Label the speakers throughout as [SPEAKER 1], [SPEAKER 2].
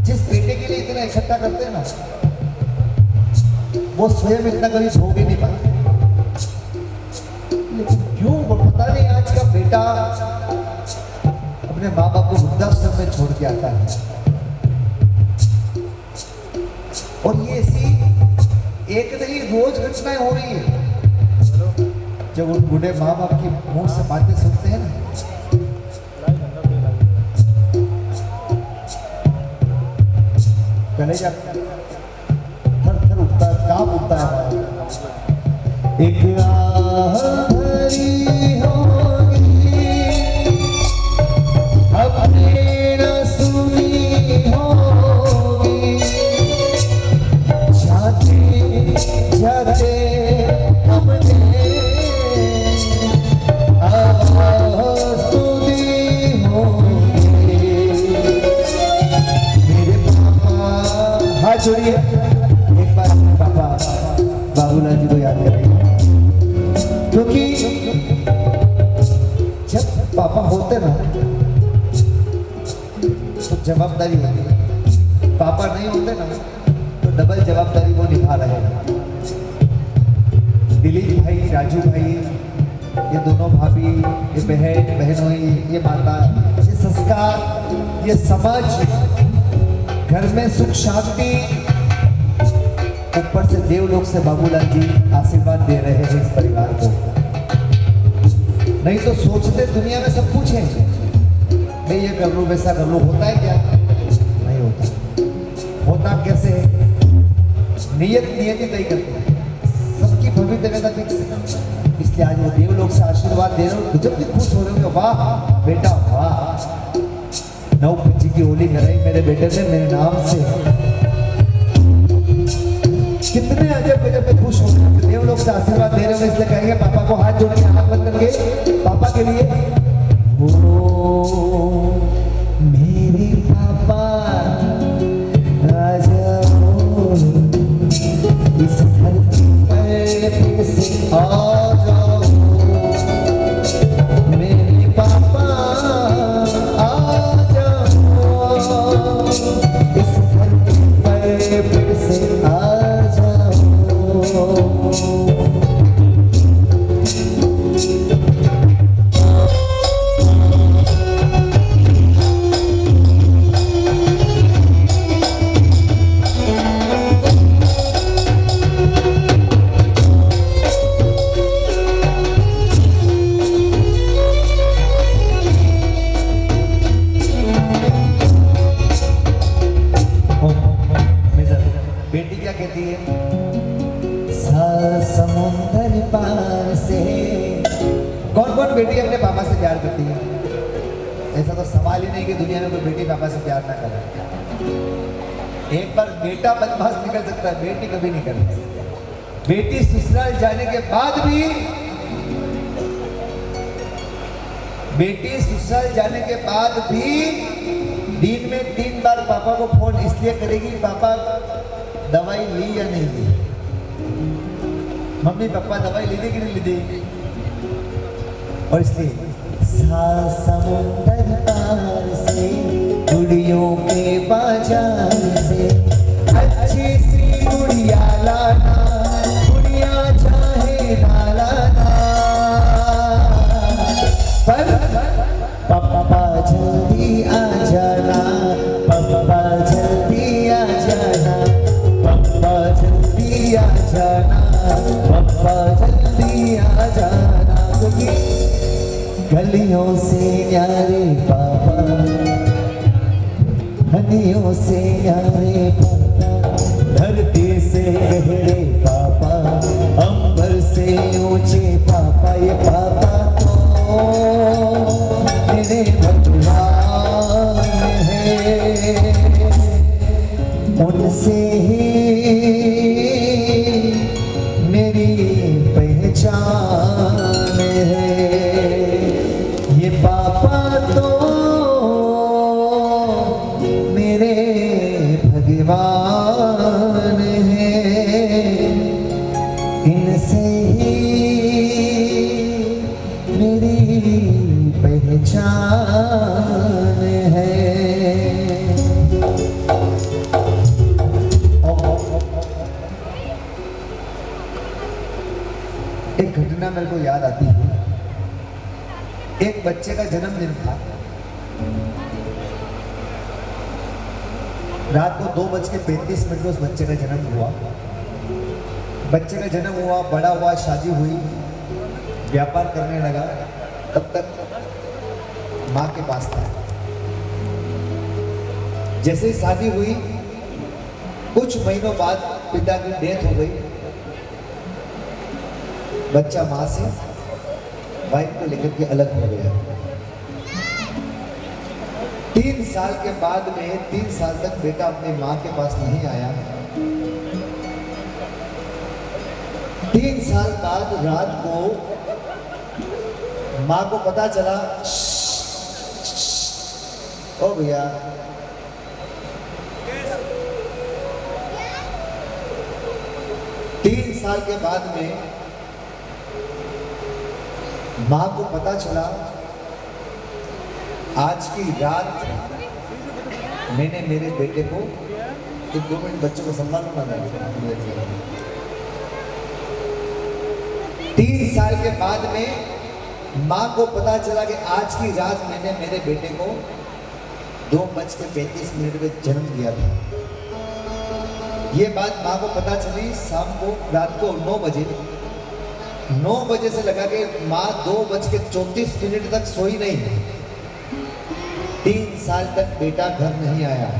[SPEAKER 1] जिस बेटे के लिए इतना इकट्ठा करते हैं ना, वो स्वयं इतना कभी भोग ही नहीं पाते। लेकिन क्यों वो पता नहीं, आज का बेटा अपने माँ बाप को वृद्धाश्रम में छोड़ के आता है। और ये ऐसी एक नहीं रोज घटनाएं हो रही है। जब उन बूढ़े माँ बाप की मुंह से बातें सुनते हैं ना, कलेजा थर थर उठता है, कांप उठता है। एक आहरी होगी अपने न सुनी होगी, जाते जाते हमने छोड़िए, एक बार पापा बाबूलाल जी को याद करेंगे, क्योंकि जब पापा होते ना तो जवाबदारी होती है, पापा नहीं होते ना तो डबल जवाबदारी वो निभा रहे हैं। दिलीप भाई, राजू भाई, ये दोनों भाभी, ये बहन बहनोई, ये माता, ये संस्कार, ये समझ, घर में सुख शांति, ऊपर से देवलोक से बाबूलाल जी आशीर्वाद दे रहे हैं इस परिवार को। नहीं तो सोचते दुनिया में सब कुछ है, मैं ये कर लूं वैसा कर लूं, होता है क्या? नहीं होता। होता कैसे है? नियत नियति तय करते हैं, सबकी भविष्यवाणी फिक्स है। इसलिए आज वो देवलोक से आशीर्वाद दे रहे हो, जब भी खुश हो रहे हो, वाह बेटा वाह, नौ पिच्ची की होली कराई मेरे बेटे ने मेरे नाम से। कितने अजब गजब पे खुश हो रहे हैं, देवलोक से आशीर्वाद दे रहे हो, इसलिए कहेंगे पापा को हाथ जोड़ के हाथ बंद करके पापा के लिए, ओ मेरे पापा आ जाओ, इस धरती पर फिर से आ जाओ, मेरे पापा इस धरती पर फिर से आ जाओ। बेटी क्या कहती है? समुंदर पार से। कौन कौन बेटी अपने पापा से प्यार करती है? ऐसा तो सवाल ही नहीं कि दुनिया में कोई बेटी पापा से प्यार ना करे। एक बार बेटा बदमाश निकल सकता है, बेटी कभी नहीं कर सकती। बेटी ससुराल जाने के बाद भी, बेटी ससुराल जाने के बाद भी दिन में 3 बार पापा को फोन इसलिए करेगी, पापा दवाई ली या नहीं ली, मम्मी पापा दवाई ली थी कि नहीं ली थी। और इसलिए समुंदर पार से, गुड़ियों के बाजार से, अच्छी सी गुड़िया लाना, गुड़िया चाहे ना लाना, पर पापा जल्दी आ जाना, पापा जल्दी आ जाना, पापा जल्दी आ जाना, पापा जल्दी आ जाना, क्योंकि गलियों से न्यारे पापा, हनियों से न्यारे पापा, धरती से गहरे पापा, अंबर से ऊंचे पापा, ये पापा तो मेरे भगवान है, उनसे ही मेरी पहचान है। ये पापा तो मेरे भगवान है, इनसे ही मेरी पहचान है। मेरे को याद आती है। एक बच्चे का जन्मदिन था, रात को 2:35 को उस बच्चे का जन्म हुआ। बच्चे का जन्म हुआ, बड़ा हुआ, शादी हुई, व्यापार करने लगा। तब तक माँ के पास था। जैसे ही शादी हुई, कुछ महीनों बाद पिता की डेथ हो गई। बच्चा माँ से वाइफ को लेकर के अलग हो गया। 3 साल के बाद में 3 साल तक बेटा अपनी माँ के पास नहीं आया। 3 साल बाद रात को माँ को पता चला, ओ भैया, तीन साल के बाद में माँ को पता चला, आज की रात मैंने मेरे बेटे को, एक 2 मिनट बच्चों को संभालना था। 3 साल के बाद में माँ को पता चला कि आज की रात मैंने मेरे बेटे को 2:35 पे जन्म दिया था। ये बात माँ को पता चली शाम को, रात को 9 बजे से लगा के माँ 2:34 तक सोई नहीं। 3 साल तक बेटा घर नहीं आया।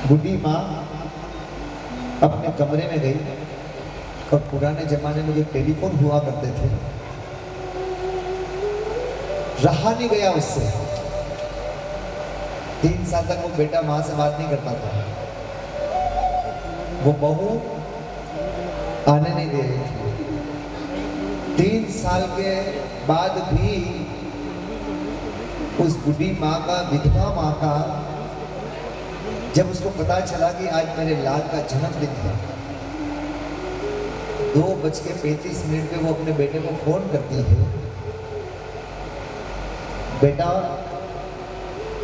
[SPEAKER 1] बूढ़ी माँ अपने कमरे में गई, और पुराने जमाने में जो टेलीफोन हुआ करते थे, रहा नहीं गया उससे। 3 साल तक वो बेटा माँ से बात नहीं करता था। वो बहू आने नहीं दे रही थी। 3 साल के बाद भी उस बूढ़ी माँ का, विधवा माँ का, जब उसको पता चला कि आज मेरे लाल का जन्मदिन है, 2:35 पे वो अपने बेटे को फोन करती है। बेटा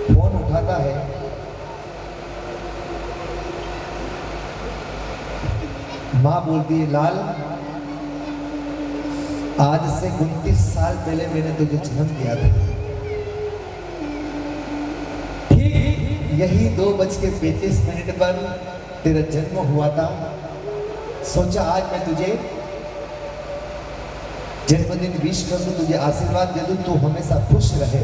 [SPEAKER 1] फोन उठाता है, माँ बोलती है, लाल, आज से 29 साल पहले मैंने तुझे जन्म दिया था। ठीक यही 2:35 पर तेरा जन्म हुआ था। सोचा आज मैं तुझे जन्मदिन विश कर दूं, तुझे आशीर्वाद दे दूं, तू हमेशा खुश रहे।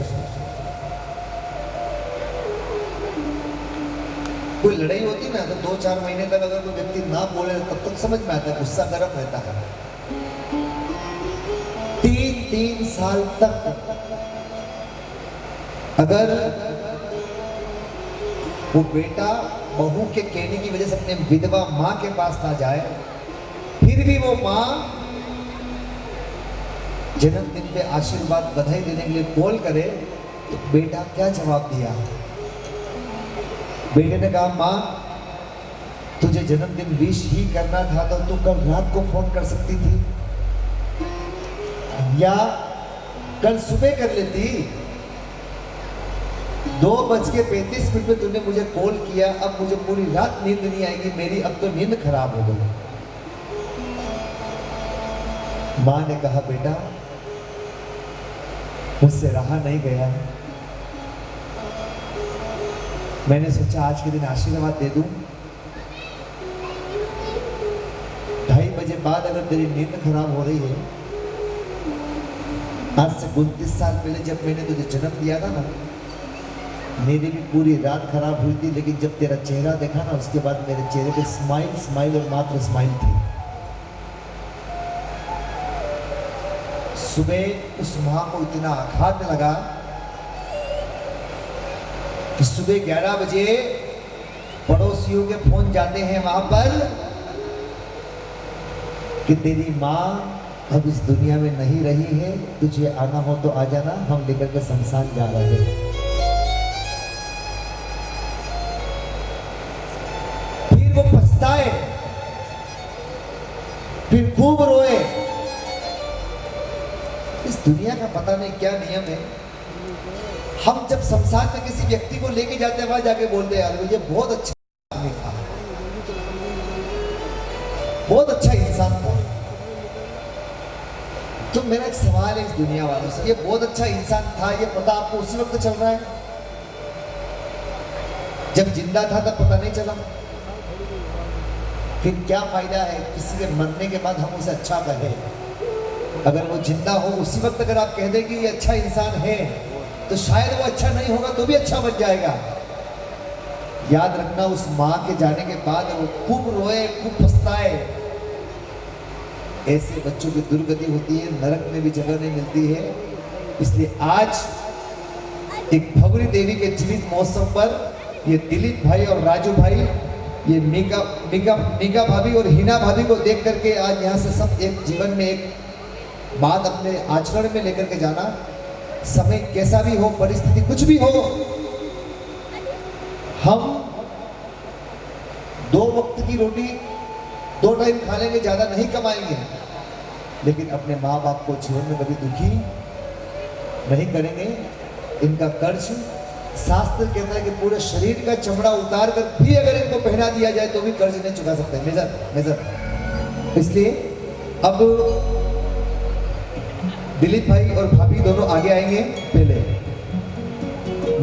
[SPEAKER 1] कोई लड़ाई होती ना तो 2-4 महीने तक अगर कोई व्यक्ति ना बोले तब तक समझ में आता है, गुस्सा गर्म रहता है। 3 साल तक अगर वो बेटा बहू के कहने की वजह से अपने विधवा माँ के पास ना जाए, फिर भी वो माँ जन्मदिन पे आशीर्वाद बधाई देने के लिए कॉल करे, तो बेटा क्या जवाब दिया? बेटे ने कहा, माँ तुझे जन्मदिन विश ही करना था तो तू कल रात को फोन कर सकती थी, या कल सुबह कर लेती। 2:35 पे तूने मुझे कॉल किया, अब मुझे पूरी रात नींद नहीं आएगी, मेरी अब तो नींद खराब हो गई। माँ ने कहा, बेटा मुझसे रहा नहीं गया है, मैंने सोचा आज के दिन आशीर्वाद दे दूं। 2:30 बजे बाद अगर तेरी नींद खराब हो रही है, आज से 29 साल पहले जब मैंने तुझे जन्म दिया था ना, मेरी भी पूरी रात खराब हुई थी, लेकिन जब तेरा चेहरा देखा ना, उसके बाद मेरे चेहरे पे स्माइल और मात्र स्माइल थी। सुबह उस माँ को इतना आघात लगा कि सुबह 11 बजे पड़ोसियों के फोन जाते हैं वहां पर कि तेरी माँ अब इस दुनिया में नहीं रही है, तुझे आना हो तो आ जाना, हम लेकर के शमशान जा रहे हैं। फिर वो पछताए, फिर खूब रोए। इस दुनिया का पता नहीं क्या नियम है, हम जब शमशान में किसी व्यक्ति को लेके जाते हैं, वहां जाके बोलते हैं, यार ये बहुत अच्छा आदमी था, बहुत अच्छा इंसान था, मेरा एक सवाल है इस दुनिया वालों से, ये बहुत अच्छा इंसान था, ये पता आपको उसी वक्त चल रहा है? जब जिंदा था तब पता नहीं चला? फिर क्या फायदा है किसी के मरने के बाद हम उसे अच्छा कहें? अगर वो जिंदा हो उसी वक्त अगर आप कह दें कि ये अच्छा इंसान है, तो शायद वो अच्छा नहीं होगा तो भी अच्छा बन जाएगा। याद रखना, उस माँ के जाने के बाद वो खूब रोए, खूब पछताए। ऐसे बच्चों की दुर्गति होती है, नरक में भी जगह नहीं मिलती है। इसलिए आज एक भगवती देवी के जीवित महोत्सव पर ये दिलीप भाई और राजू भाई, ये मीगा भाभी और हिना भाभी को देख करके आज यहाँ से सब एक जीवन में एक बात अपने आचरण में लेकर के जाना। समय कैसा भी हो, परिस्थिति कुछ भी हो, हम 2 वक्त की रोटी 2 टाइम खा लेंगे, ज्यादा नहीं कमाएंगे, लेकिन अपने माँ बाप को जीवन में कभी दुखी नहीं करेंगे। इनका कर्ज शास्त्र कहता है कि पूरे शरीर का चमड़ा उतार कर भी अगर इनको पहना दिया जाए तो भी कर्ज नहीं चुका सकते। मेजर इसलिए अब दिलीप भाई और भाभी दोनों आगे आएंगे, पहले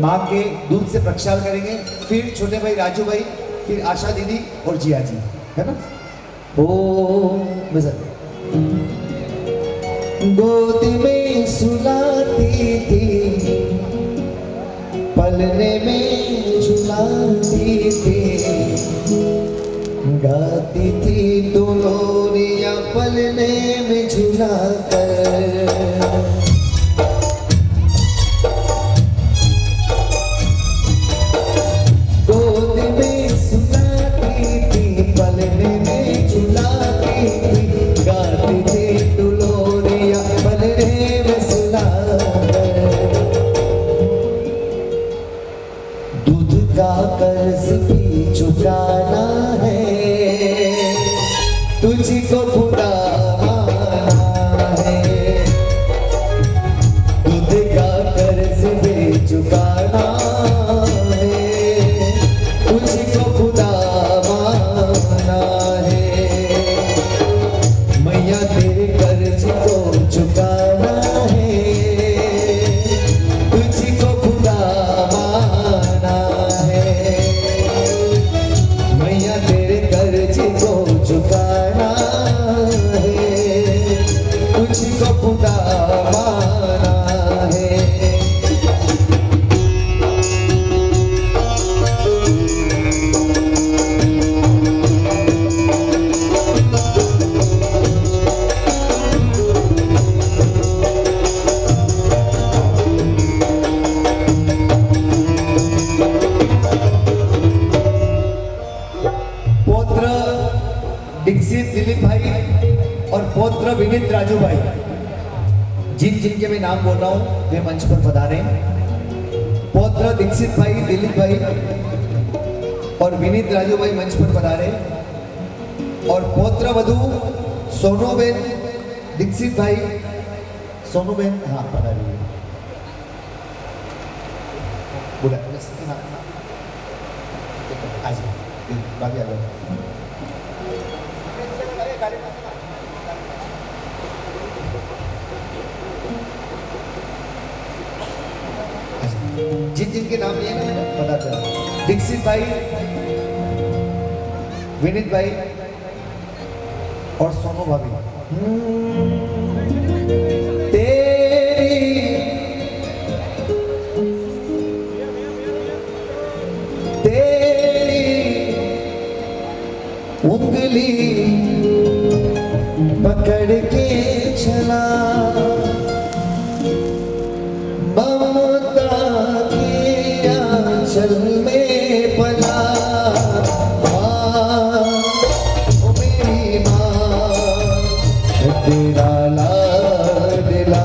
[SPEAKER 1] माँ के दूध से प्रक्षाल करेंगे, फिर छोटे भाई राजू भाई, फिर आशा दीदी और जिया जी, है ना? ओ मेजर गोद में सुलाती थी, पलने में झुलाती थी, गाती थी दुलोरिया पलने में झुलाकर। गोद में सुलाती थी, पलने में झुलाती थी, गाती थी दुलोरिया पलने में झुलाकर। दूध का कर्ज भी चुकाना है, तुझको खुदा माना है। दूध का कर्ज भी चुकाना है, तुझको खुदा माना है। मैया तेरे कर्ज को चुकाना है, तुझको खुदा माना है। मैया तेरे कर्ज को चुकाना है, तुझको खुदा माना है। पौत्र दीक्षित दिलीप भाई और पौत्र विनीत राजू भाई, जिनके मैं नाम बोल रहा हूं वे मंच पर पधारे। पौत्र दीक्षित भाई, दिलीप भाई और विनीत राजू भाई मंच पर पधारे। और पौत्र वधु सोनूबेन दीक्षित भाई, सोनूबेन हाँ पधारिए। बोला आज बाकी आ गया। जिनके नाम लिए ना बता चला, दीक्षित भाई, विनीत भाई और सोनू भाभी। तेरी उंगली पकड़ के चला, ममता के आंचल में पला। माँ ओ मेरी माँ, तेरा लाडला।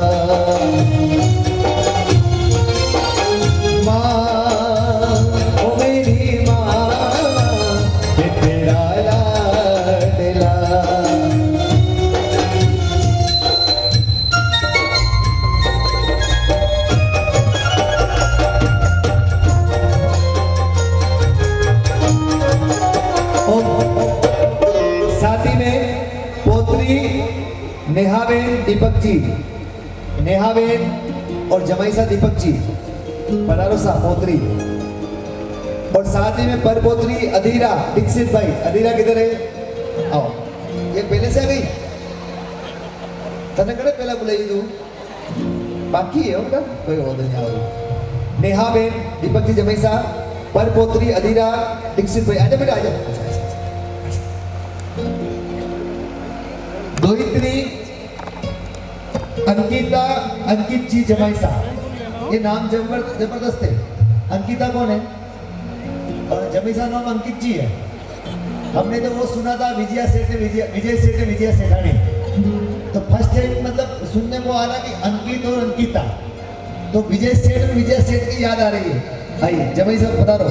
[SPEAKER 1] माँ ओ मेरी माँ, तेरा लाडला। दीपक जी, नेहाबेन और जमाईसा दीपक जी, बनारसा पोत्री, और साथ ही में परपोत्री अधीरा दीक्षित भाई। अधीरा किधर है? आओ, ये पहले से आ गई तने कड़े पहला बुलाई तू बाकी है उनका कोई और नहीं आओ। नेहाबेन, दीपक जी जमाईसा, परपोत्री अधीरा दीक्षित भाई, आजा बेटा आजा। दोहित्री अंकिता, अंकित जी जमाईसा, ये नाम जबरदस्त है। अंकिता कौन है? और जमीसा नाम अंकित जी है। हमने तो वो सुना था विजया सेठ ने विजय सेठ ने विजया सेठानी, तो फर्स्ट टाइम मतलब सुनने को आ रहा कि अंकित और अंकिता, तो विजय सेठ और विजय सेठ की याद आ रही है। आइए जमीसा बता दो।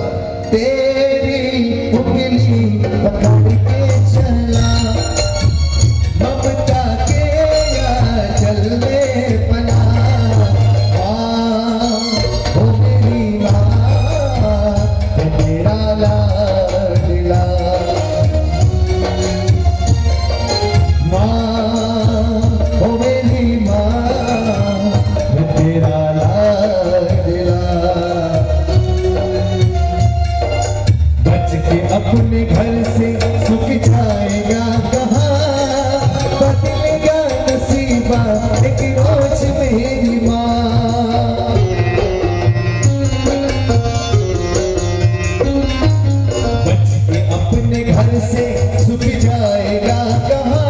[SPEAKER 1] तेरी उंगली पकड़ के चला ममता के या चलने पना, ओ मेरी माँ तेरा लाडला, माँ ओ मेरी माँ तेरा लाडला। बच के अपने घर से सुख जाएगा कहाँ, बदलेगा नसीबा एक रोज मेरी माँ। बच के अपने घर से सुख जाएगा कहाँ,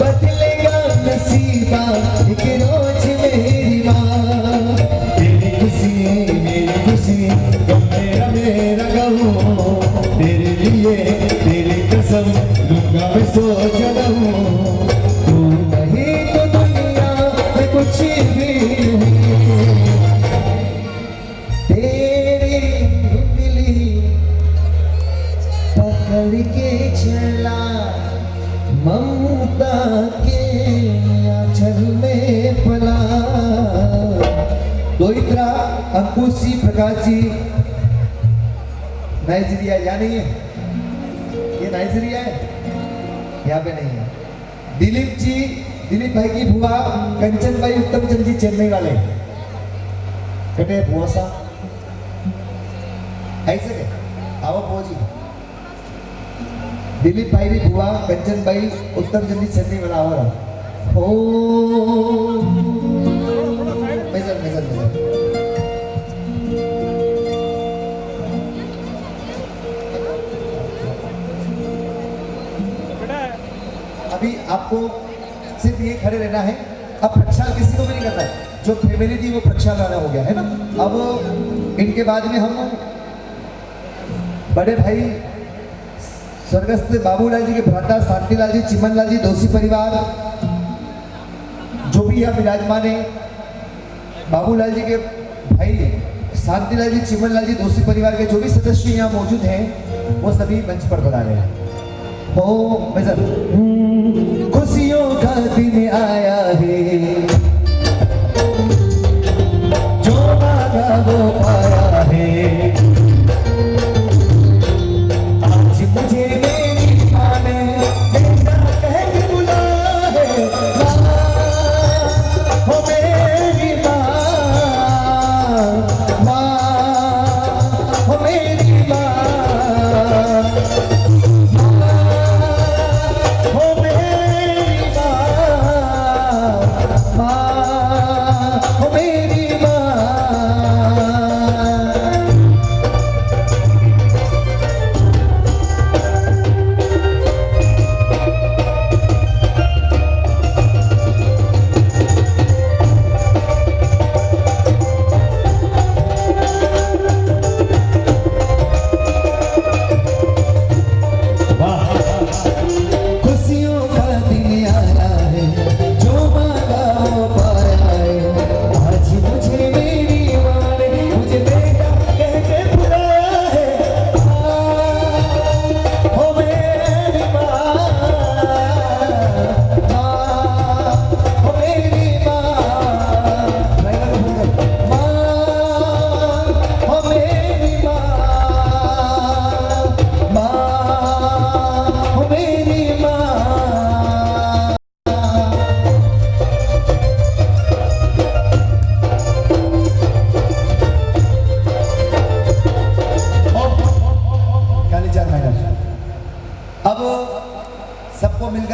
[SPEAKER 1] बदलेगा नसीबा एक रोज मेरी माँ। तेरी खुशी मेरी खुशी, गम मेरा मेरा गम, तेरे लिए तेरी कसम लूंगा मैं सो जन्म। तू नहीं तो दुनिया में कुछ भी नहीं, तेरी उंगली पकड़ के चला ममता के आंचल में पला। दोहित्रा अंकुशी प्रकाश जी नाइजीरिया, यहाँ नहीं है, ये नाइजीरिया है, यहाँ पे नहीं है। दिलीप जी, दिलीप भाई की बुआ कंचन भाई उत्तम चंद जी चेन्नई वाले, कटे बुआ सा ऐसे के आओ बुआ जी। दिलीप भाई की बुआ कंचन भाई उत्तम चंद जी चेन्नई वाला आओ रहा। ओ मेजर मेजर मेजर अभी आपको सिर्फ ये खड़े रहना है। अब प्रक्षाल किसी को भी नहीं करना है, जो फैमिली थी वो प्रक्षाल वाला हो गया है ना। अब इनके बाद में हम बड़े भाई स्वर्गस्थ बाबूलाल जी के भ्राता शांतिलाल जी, चिमनलाल जी, दोषी परिवार जो भी यहाँ विराजमान है, बाबूलाल जी के भाई शांतिलाल जी, चिमनलाल जी, दोषी परिवार के जो भी सदस्य यहाँ मौजूद हैं वो सभी मंच पर बता रहे हैं। ओ खुशियों का दिन आया है, जो मांगा वो पाया है। आज मुझे मेरी माँ ने बेटा कह के बुलाया है, माँ हो मेरी माँ, माँ हो मेरी माँ, माँ हो मेरी माँ।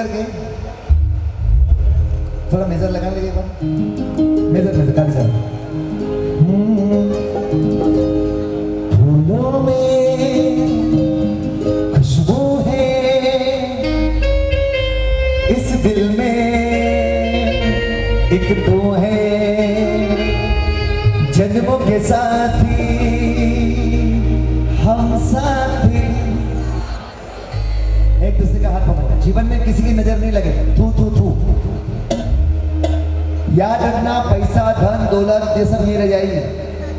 [SPEAKER 1] करके थोड़ा मेजर लगा लीजिए, मेजर मेजर काफी सारा। फूलों में खुशबू है, इस दिल में एक तो है, जन्मों के साथी हम साथी। एक दूसरे का हाथ पकड़ो, जीवन में किसी की नजर नहीं लगे। थू थू थू। याद रखना, पैसा धन दौलत ये सब नहीं रह जाएगी,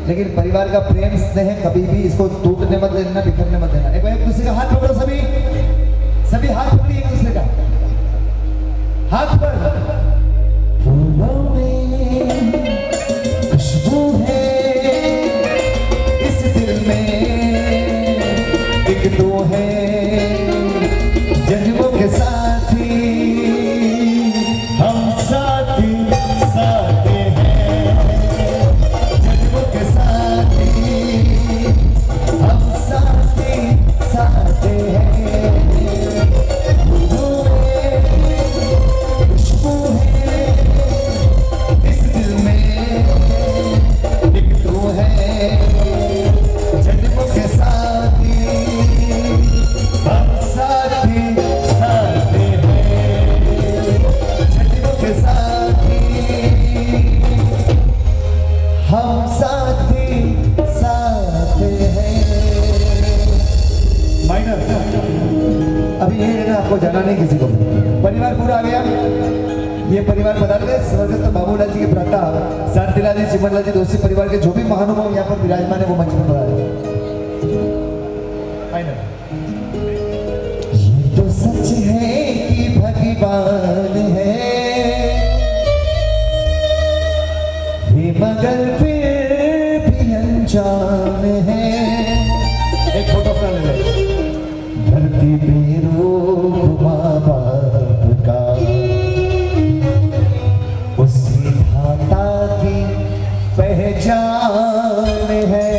[SPEAKER 1] लेकिन परिवार का प्रेम स्नेह कभी भी इसको टूटने मत देना, बिखरने मत देना। एक दूसरे का हाथ पकड़ो, सभी सभी हाथ पकड़िए एक दूसरे का हाथ पर। फूलों में खुशबू है, इस दिल में एक तो है, जन्मों के साथी हम साथी साथे हैं, जन्मों के साथी हम साथी साथे हैं। खुशबू है, इस दिल में एक तो है, जन्मों के साथी हम साथी साथे हैं, जन्मों के साथी हम साथी साथे हैं। माइनर अभी ये है ना, आपको जाना नहीं किसी को। परिवार पूरा आ गया। ये परिवार बता रहे स्वर्गस्थ बाबूलाल जी के भ्राता शांतिलाल जी, चिमनलाल जी, दोषी परिवार के जो भी महानुभाव यहाँ पर विराजमान है वो मंच पर बता रहे। ये तो सच है कि भगवान है, ये मगर फिर भी अनजान है। एक फोटो अपना ले लो। धरती पे रूप माँ बाप का, उसी धाता की पहचान है।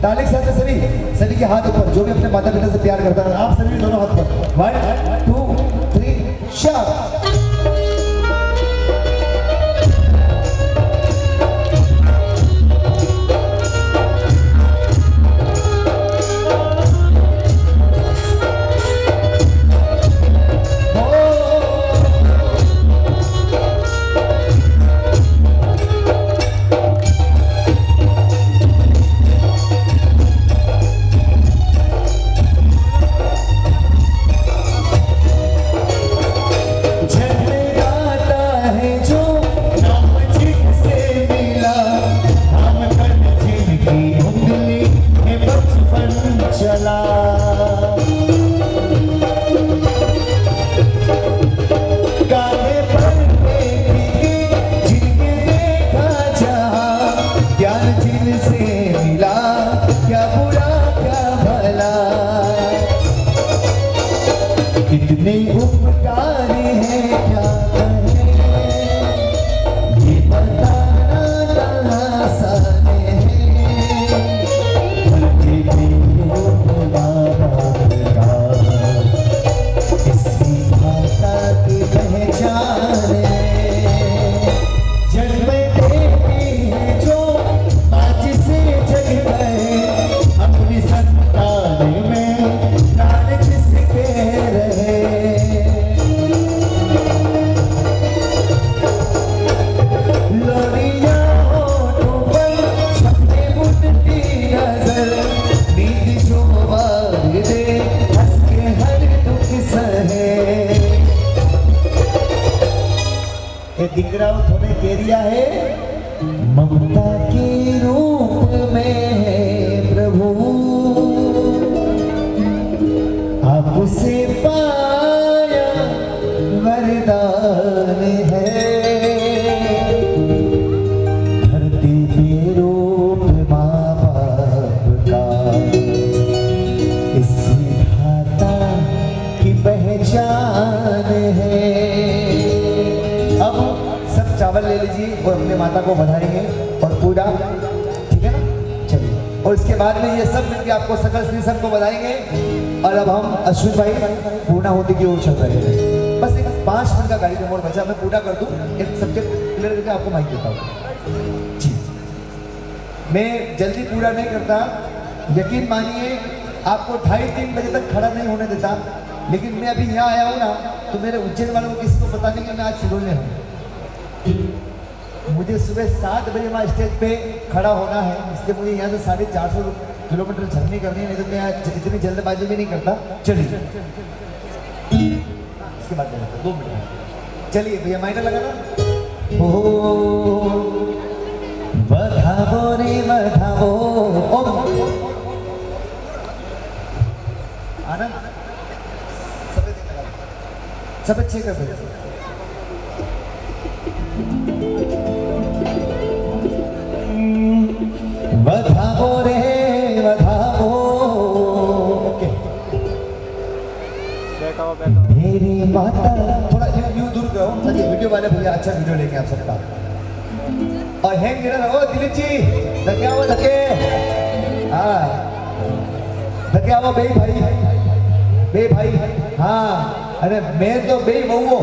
[SPEAKER 1] ताली साथ सभी सभी के हाथ ऊपर, जो भी अपने माता पिता से प्यार करता है, आप सभी दोनों हाथ पर। 1 2 3 शाबाश। कितने उपकारी है क्या कहें, ये बताना आसान है। धरती पे रूप बाप का, इसी भाषा की पहचान है। जन्म देती है जो आज से जग गए, अपनी संतान में प्राण जिसके रहे। लोरिया होठों पर सपने बुनती नजर, नींद जो वार दे हंस के हर दुख सहे। ये दिख रहा हूँ थोड़े केरिया है, ममता के रूप में है प्रभु, आपसे पाया वरदान है। धरती पे रूप माँ बाप का, इसी भाषा की पहचान है। अब सब चावल ले लीजिए और अपने माता को बधाएंगे और पूरा, ठीक है ना। चलिए, और इसके बाद में ये सब मिलकर आपको सकल श्री संघ को बधाएंगे। और अब हम अश्विन भाई पूर्णाहुति की ओर चल रहे हैं। बस एक 5 मिनट का गाड़ी मोड़ बचा, मैं पूरा कर दूं, एक सब्जेक्ट क्लियर करके आपको माइक देता हूँ जी। मैं जल्दी पूरा नहीं करता, यकीन मानिए आपको 2:30-3 बजे तक खड़ा नहीं होने देता, लेकिन मैं अभी यहाँ आया हूँ ना, तो मेरे उज्जैन वालों को किसी को पता नहीं कि मैं आज सिरोल में हूँ। मुझे सुबह 7 बजे वहाँ स्टेज पे खड़ा होना है, इसलिए मुझे यहाँ से 450 किलोमीटर जर्नी करनी है, नहीं तो मैं इतनी जल्दबाजी भी नहीं करता। चलिए इसके बाद 2 मिनट चलिए भैया, माइनर लगाना। ओ बधावो रे बधावो, आनंद सब अच्छे कर दो। बधावो रे बधावो, मेरी माता, थोड़ा यूं दूर करो ताकि वीडियो वाले भैया अच्छा वीडियो लेंगे आप सबका। और हैंग गिरा रहो दिलीप जी, धके आओ धके, हाँ धके आओ बे भाई, हाँ। अरे मैं तो बे बहु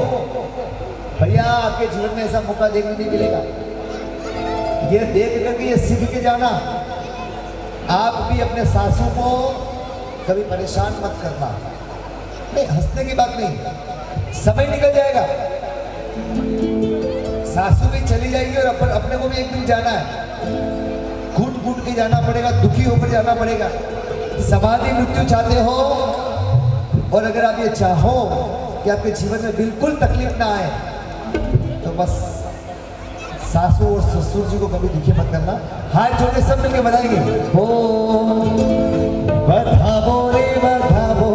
[SPEAKER 1] भैया, आपके जीवन में ऐसा मौका देखने नहीं मिलेगा। ये देख करके ये सीख के जाना, आप भी अपने सासू को कभी परेशान मत करना। नहीं, हंसने की बात नहीं, समय निकल जाएगा, सासू भी चली जाएगी और अपने को भी एक दिन जाना है, घुट घुट के जाना पड़ेगा, दुखी होकर जाना पड़ेगा। समाधि मृत्यु चाहते हो, और अगर आप ये चाहो कि आपके जीवन में बिल्कुल तकलीफ ना आए, तो बस सासू और ससुर जी को कभी दुखी मत करना। हाथ जोड़ के सब मिलके बताएंगे, हो बधावो रे बधावो,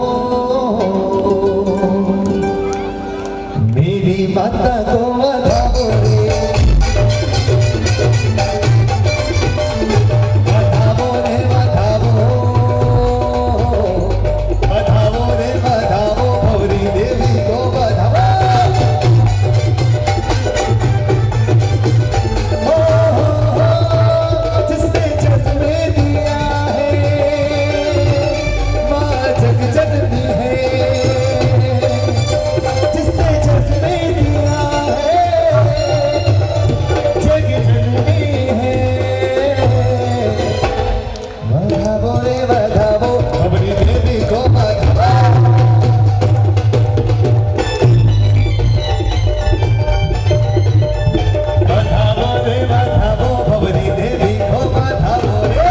[SPEAKER 1] मेरी माता को बधावो रे, बधावो रे बधावो, बधावो रे बधावो, भौरी देवी को बधावो। जिसने जन्म दिया है, माँ जग जननी है, जिसने जन्म दिया है, जग जननी है। बधावो रे बधावो, भौरी देवी को बधावो। बधावो रे बधावो, भौरी देवी को बधावो रे।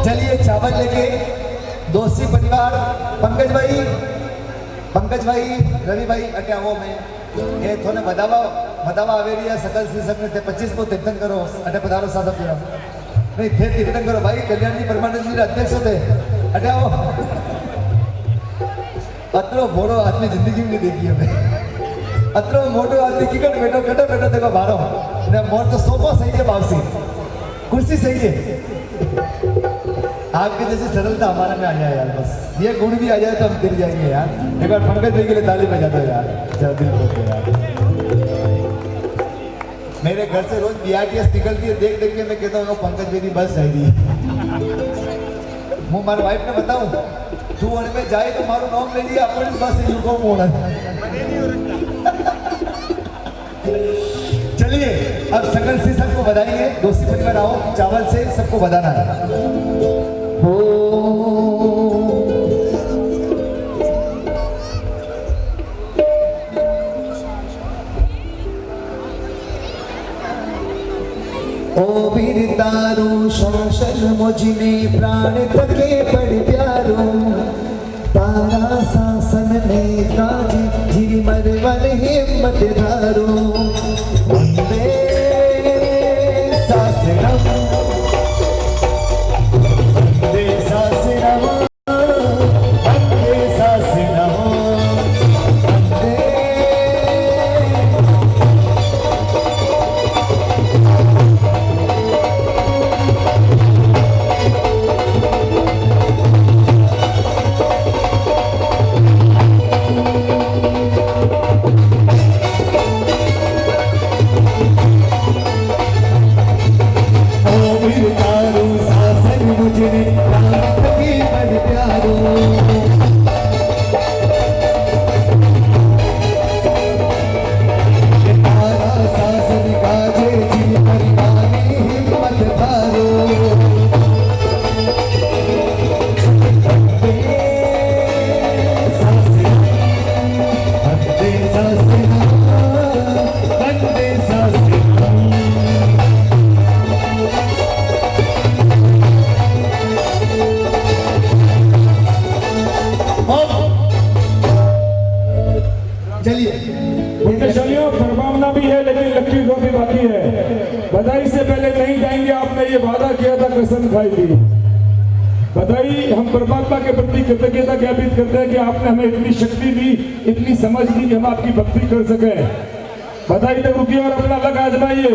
[SPEAKER 1] चलिए चावल लेके दोस्ती परिवार, पंकज भाई, रवि भाई, अटे आओ में ये थोने बदावा आवेरिया सकल श्री संघ ने 25 को तीर्थन करो, अटे पधारो साहब जी, नहीं थे तीर्थन करो भाई, कल्याण जी परमानंद जी अध्यक्ष होते, अटे आओ। अतरो मोड़ो आदमी जिंदगी में नहीं देखी हमें, अतरो मोटो आदमी की बैठो देखो बारो ने मोर तो सोफा सही है, बावसी कुर्सी सही है। आपकी जैसी सरलता हमारा में आ जाए यार, बस ये गुण भी आ जाए तो हम गिर जाएंगे यार। एक बार पंकज भाई के लिए ताली बजा दो यार, जब दिल खोल के यार। मेरे घर से रोज BRTS निकलती है, देख के मैं कहता हूँ पंकज भाई की बस जाएगी। હું મારી વાઈફને बताऊं, तू और में जाए तो मारो नाम ले लिया, अपनी बस से युगों में होना। चलिए अब सकल से सबको बधाएंगे, दोस्ती परिवार आओ, चावल से सबको बधाना है। हो ओ वीर तारू शोषण मुझने प्राण तके बड़ प्यारो, तारा शासन ने काज जी मरवन हिम्मत धारो। वंदे शासनम, वंदे शासनम, वंदे शासनम, वंदे चलिए
[SPEAKER 2] चलिए परमावना भी है लेकिन लक्की ड्रॉ भी बाकी है। बधाई से पहले नहीं जाएंगे, आपने ये वादा किया था, कसम खाई थी। बधाई हम परमात्मा के प्रति कृतज्ञता ज्ञापित करते हैं कि आपने हमें इतनी शक्ति दी, इतनी समझ दी कि हम आपकी भक्ति कर सके। बधाई तक रुकिए और अपना लक आजमाइए।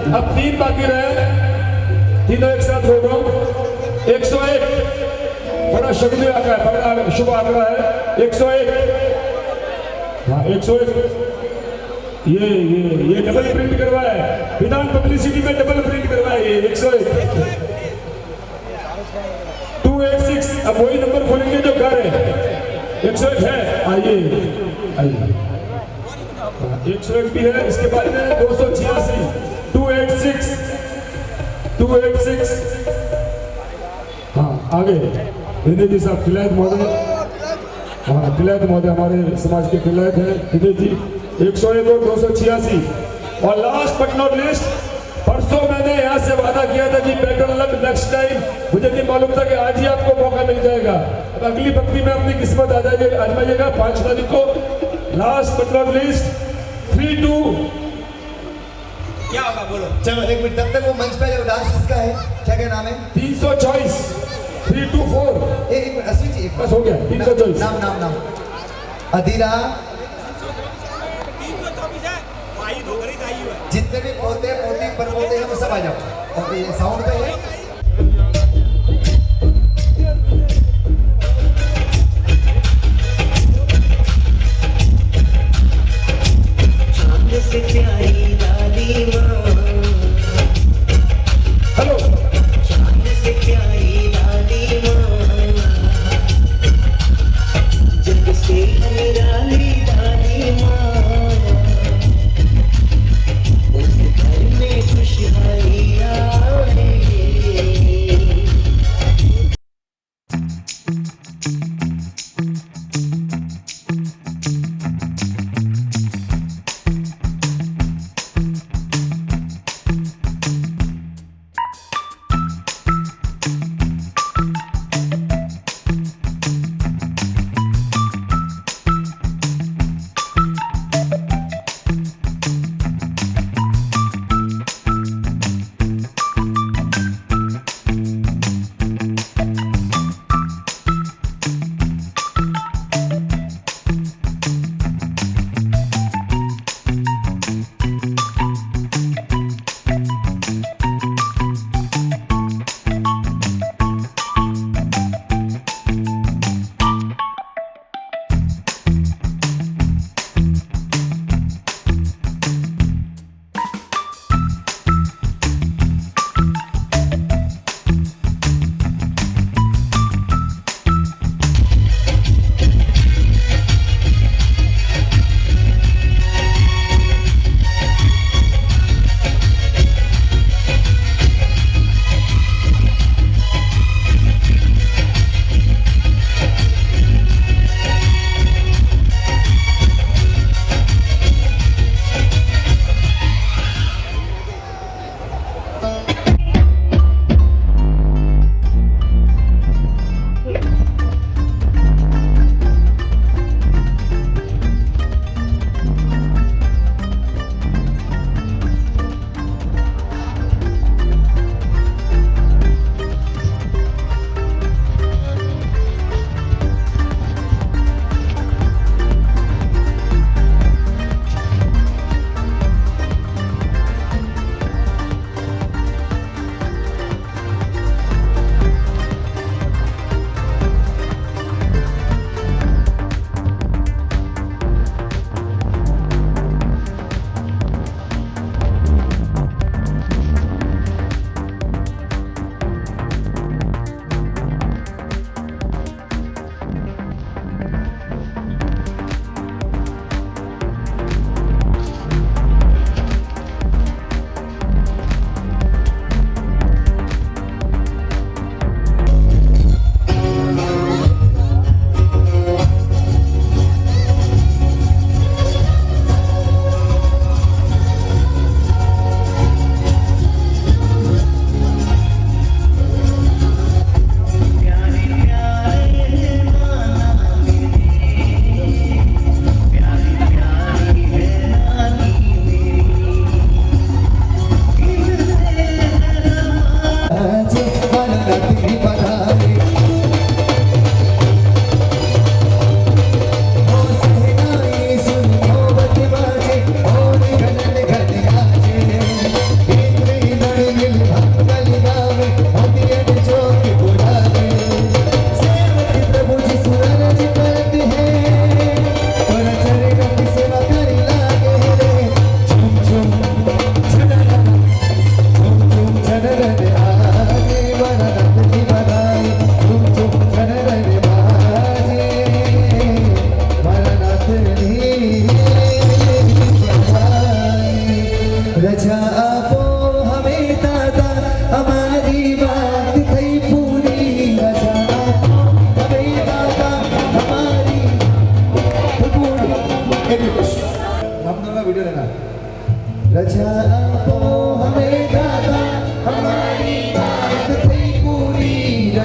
[SPEAKER 2] अब 3 बाकी रहे, तीनों एक साथ हो गए। 101 बड़ा शगुनी आंकड़ा है, बड़ा शुभ आंकड़ा है। 101, हाँ 101। ये डबल प्रिंट करवाया है, विधान पब्लिसिटी में डबल प्रिंट करवाया है। 101 286। अब वही नंबर खोलेंगे जो घर है। 101 है, आइए 101 भी है। इसके बाद में 286 286। हाँ आगे विनय जी साहब, तिलैत महोदय। हाँ तिलैत महोदय हमारे समाज के तिलैत है विनय जी। 101 और 286। और लास्ट बट नॉट लिस्ट, परसों मैंने यहाँ से वादा किया था कि बेटर लक नेक्स्ट टाइम। मुझे नहीं मालूम था कि आज ही आपको मौका मिल जाएगा। अब अगली भक्ति में अपनी किस्मत आजमाइएगा 5 तारीख को। Last but not list 32।
[SPEAKER 3] क्या होगा बोलो?
[SPEAKER 1] चलो एक मिनट, तब तक वो मंच पे जो डांस किसका है, क्या नाम है?
[SPEAKER 2] 324 324।
[SPEAKER 1] एक मिनट अश्विन जी,
[SPEAKER 2] बस हो गया। 324
[SPEAKER 1] नाम अधीरा।
[SPEAKER 3] 324 है, आई तो खरीद आई है।
[SPEAKER 1] जितने भी पोते पोती पर पोते हैं वो सब आ जाओ। और ये साउंड पे है।
[SPEAKER 4] से प्यारी लाली माँ,
[SPEAKER 2] हेलो,
[SPEAKER 4] चांद से प्यारी लाली माँ, जग से निराली लाली माँ, उस घर में खुशहाली आए।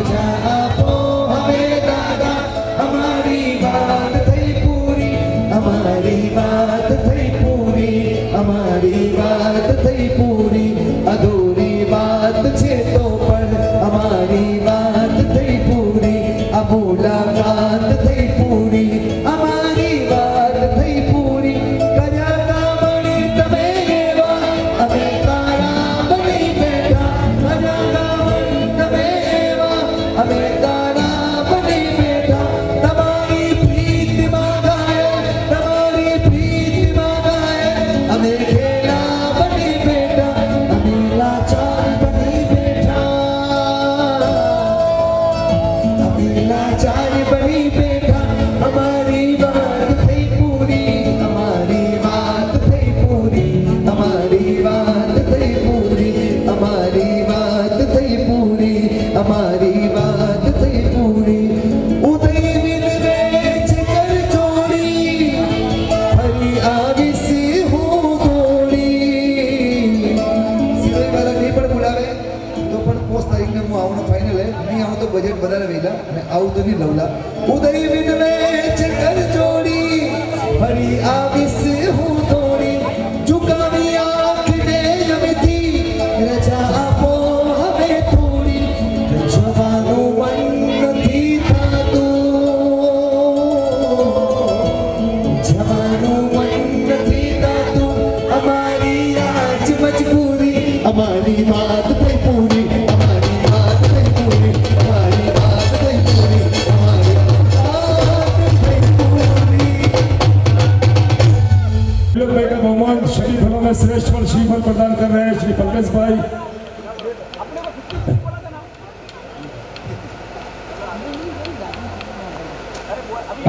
[SPEAKER 1] रजा आपो हमें दादा हमारी बात થઈ પૂરી हमारी बात થઈ પૂરી हमारी बात થઈ પૂરી अधूरी बात छे तो पण हमारी बात થઈ પૂરી आ मुलाकात થઈ પૂરી हमारी बात થઈ પૂરી कन्या कामणी तमे एवा अमे तारा बनी बैठा कन्या कामणी तमे एवा अमे तारा बनी बैठा तमारी प्रीत मांगाए तमारी प्रीत मांगाए अमे खेला बनी बैठा अमे लाचार बनी बैठा अमे लाचार बनी बैठा हमारी बात થઈ પૂરી हमारी बात થઈ પૂરી हमारी बात થઈ પૂરી हमारी बात થઈ પૂરી हमारी बात થઈ पूरी उदय बिन वेच कर जोड़ी हरी आविस हूँ गोड़ी सिरोही वाला नहीं पण बोलावे तो पण 5 तारीख ने હું આવવાનો ફાઇનલ હે નહીં આવું તો બજેટ વધારે વેલા અને આવું તો નહીં લવલા ઉદય बिन वेच कर जोड़ी हरी आविस हूँ गोड़ी झुकावी आँख ने यमिति रजा आपो हमें थोड़ी जवानों मन નથી થાતું जवानों मन નથી થાતું हमारी आज मजबूरी हमारी बात થઈ पूरी हमारी बात થઈ पूरी हमारी बात થઈ पूरी हमारी बात થઈ पूरी
[SPEAKER 2] तिलक भाई का बहुमान श्री फलों में श्रेष्ठ फल श्रीफल प्रदान कर रहे हैं श्री पंकज भाई।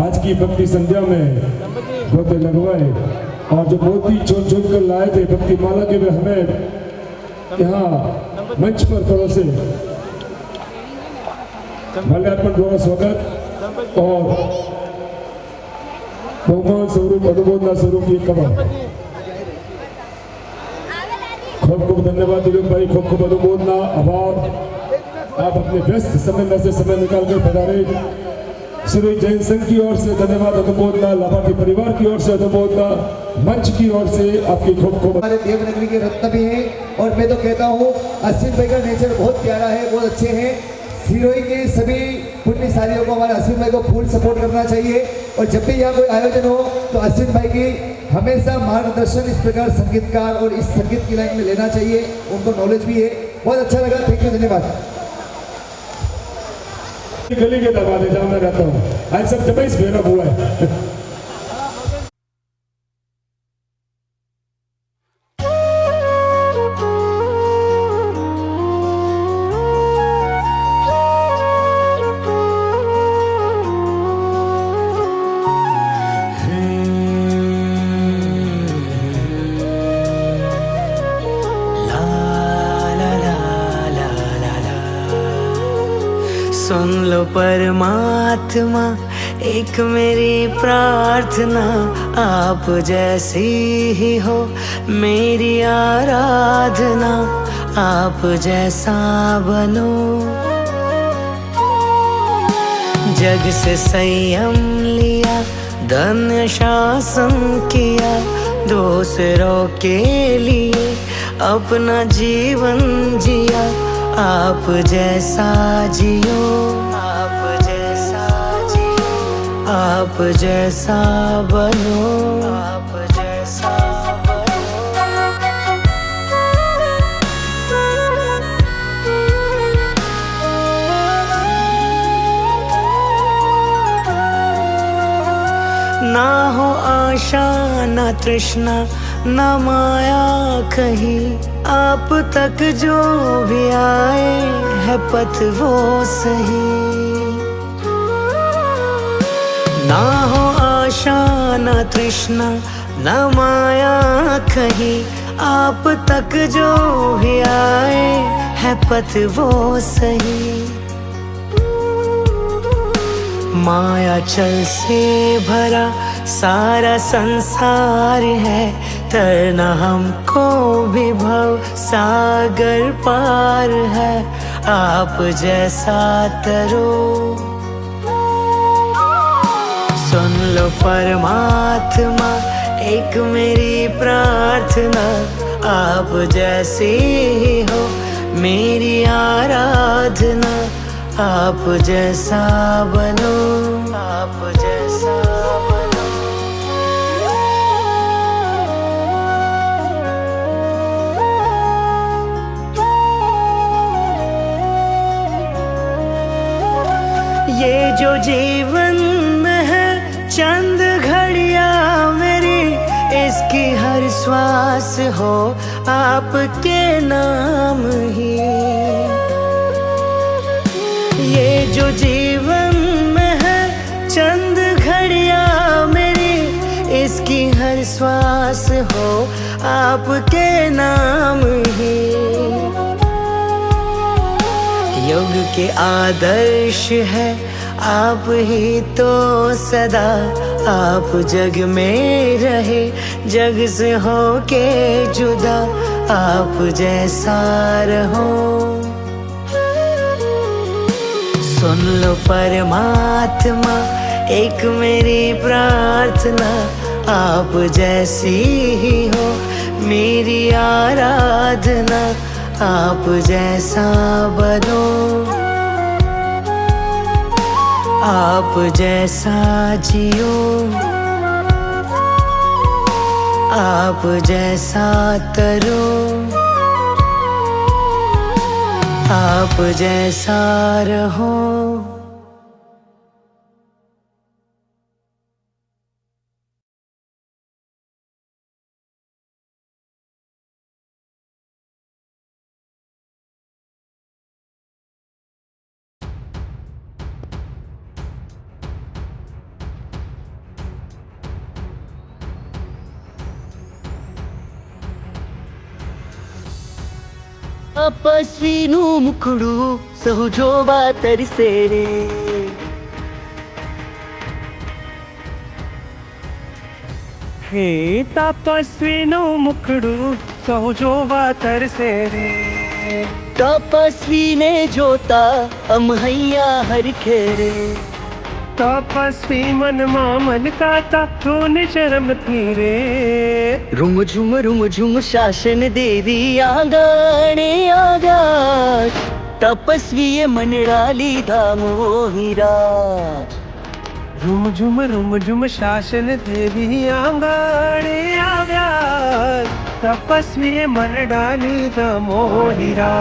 [SPEAKER 2] आज की भक्ति संध्या में गोते लगवाए और जो मोती चुन चुन कर लाए थे भक्ति माला के वे हमें यहाँ मंच पर परोसे माल्यार्पण द्वारा स्वागत और बहुमान स्वरूप अनुमोदना स्वरूप ये करो। खूब खूब धन्यवाद दिलीप भाई, खूब खूब अनुमोदना आभार। आप अपने व्यस्त समय में से समय निकाल कर पधारे। श्री जैन संघ की ओर से धन्यवाद अनुमोदना, लाभार्थी परिवार की ओर से अनुमोदना, मंच की ओर से आपकी खूब खूब।
[SPEAKER 1] हमारे देवनगरी के रत्न भी हैं और मैं तो कहता हूँ अश्विन भाई का नेचर बहुत प्यारा है, बहुत अच्छे हैं। सिरोही के सभी पुण्यशालियों को हमारे अश्विन भाई को फुल सपोर्ट करना चाहिए और जब भी यहाँ कोई आयोजन हो तो अश्विन भाई की हमेशा मार्गदर्शन इस प्रकार संगीतकार और इस संगीत की लाइन में लेना चाहिए, उनको नॉलेज भी है। बहुत अच्छा लगा, थैंक यू, धन्यवाद।
[SPEAKER 2] गली के दरवाजे जहाँ मैं रहता हूँ आज सब जब इस बेरा हुआ है।
[SPEAKER 4] सुन लो परमात्मा एक मेरी प्रार्थना, आप जैसी ही हो मेरी आराधना, आप जैसा बनो। जग से संयम लिया, धन्य शासन किया, दूसरों के लिए अपना जीवन जिया, आप जैसा जियो, आप जैसा जियो, आप जैसा बनो, आप जैसा ना हो आशा ना तृष्णा ना माया कहीं, आप तक जो भी आए है पथ वो सही। ना हो आशा ना तृष्णा ना माया कहीं, आप तक जो भी आए है पथ वो सही। माया चल से भरा सारा संसार है, तरना हमको भी भव सागर पार है, आप जैसा तरो। सुन लो परमात्मा एक मेरी प्रार्थना, आप जैसे ही हो मेरी आराधना। आप जैसा बनो, आप जैसा बनो। ये जो जीवन में है चंद घड़ियां मेरी, इसकी हर श्वास हो आपके नाम ही। ये जो जीवन में है चंद घड़ियां मेरी, इसकी हर श्वास हो आपके नाम ही। युग के आदर्श है आप ही तो सदा, आप जग में रहे जग से हो के जुदा। आप जैसा रहो, सुन लो परमात्मा एक मेरी प्रार्थना, आप जैसी ही हो मेरी आराधना। आप जैसा बनो, आप जैसा जियो, आप जैसा तरो। आप जैसा रहो।
[SPEAKER 5] ತಪಸ್ವಿನು ಮುಖುಡು ಸಹುಜೋವ ತರಿಸೇರೆ.
[SPEAKER 6] ಹೇ ತಪಸ್ವಿನು ಮುಖುಡು ಸಹುಜೋವ ತರಿಸೇರೆ.
[SPEAKER 5] ತಪಸ್ವಿನೇ ಜೋತಾ ಅಮಹಯ್ಯ ಹರಿಖೇರೆ.
[SPEAKER 6] तपस्वी मन मामन काता रोने शर्म थीरे.
[SPEAKER 5] रुम झुम शासन देवी आंगणे आगा. तपस्वी मनडाली धामो हीरा.
[SPEAKER 6] रुम झुम शासन देवी आंगणे आव्या. तपस्वी मन डाली द मोहिरा.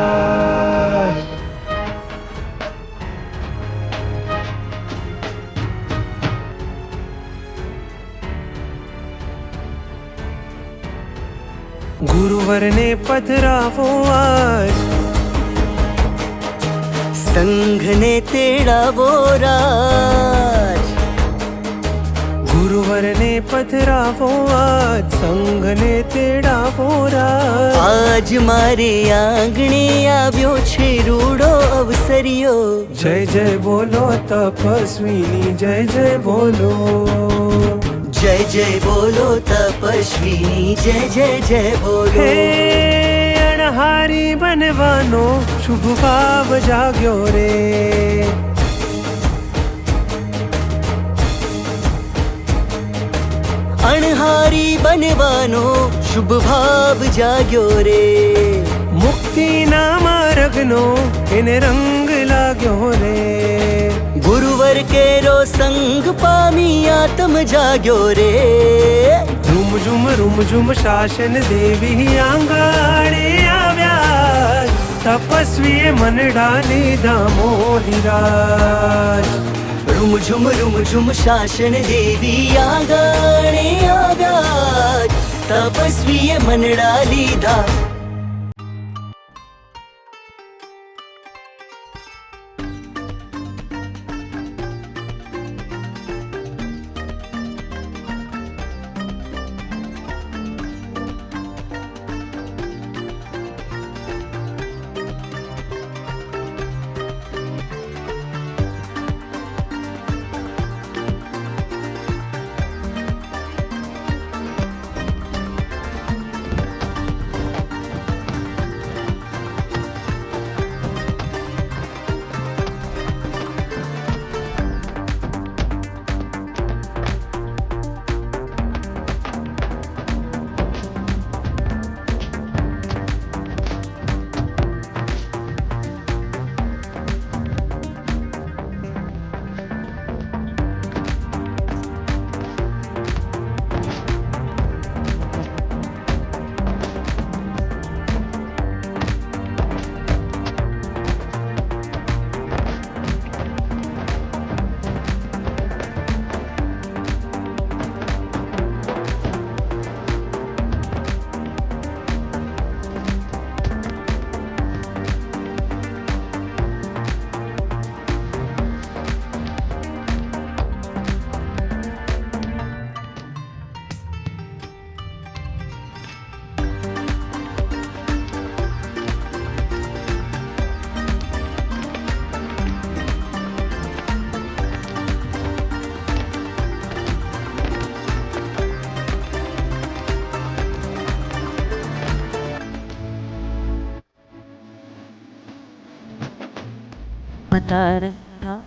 [SPEAKER 6] गुरुवर ने पधरावो आज,
[SPEAKER 5] संघ ने तेड़ा वो राज.
[SPEAKER 6] गुरुवर ने पधरावो आज, संघ ने तेड़ा वो राज.
[SPEAKER 5] आज मारे आंगणे આવ્યો છે રૂડો અવસરિયો.
[SPEAKER 6] जय जय बोलो तपस्विनी, जय जय बोलो.
[SPEAKER 5] जय जय बोलो तपस्विनी, जय जय जय बोलो.
[SPEAKER 6] हे अणहारी बनवानो शुभ भाव जाग्यो रे.
[SPEAKER 5] अणहारी बनवानो शुभ भाव जाग्यो रे.
[SPEAKER 6] मुक्ति ना मार्गनो इन रंग लाग्यो रे.
[SPEAKER 5] गुरुवर केरो संग पामी आत्म जाग्यो रे.
[SPEAKER 6] रुम झुम शासन देवी आंगणे आव्या. तपस्वी मन डाली धामो हिराज.
[SPEAKER 5] रुम झुम शासन देवी आंगणे आव्या. तपस्वी मन डाली धा.
[SPEAKER 7] नमस्कार हाँ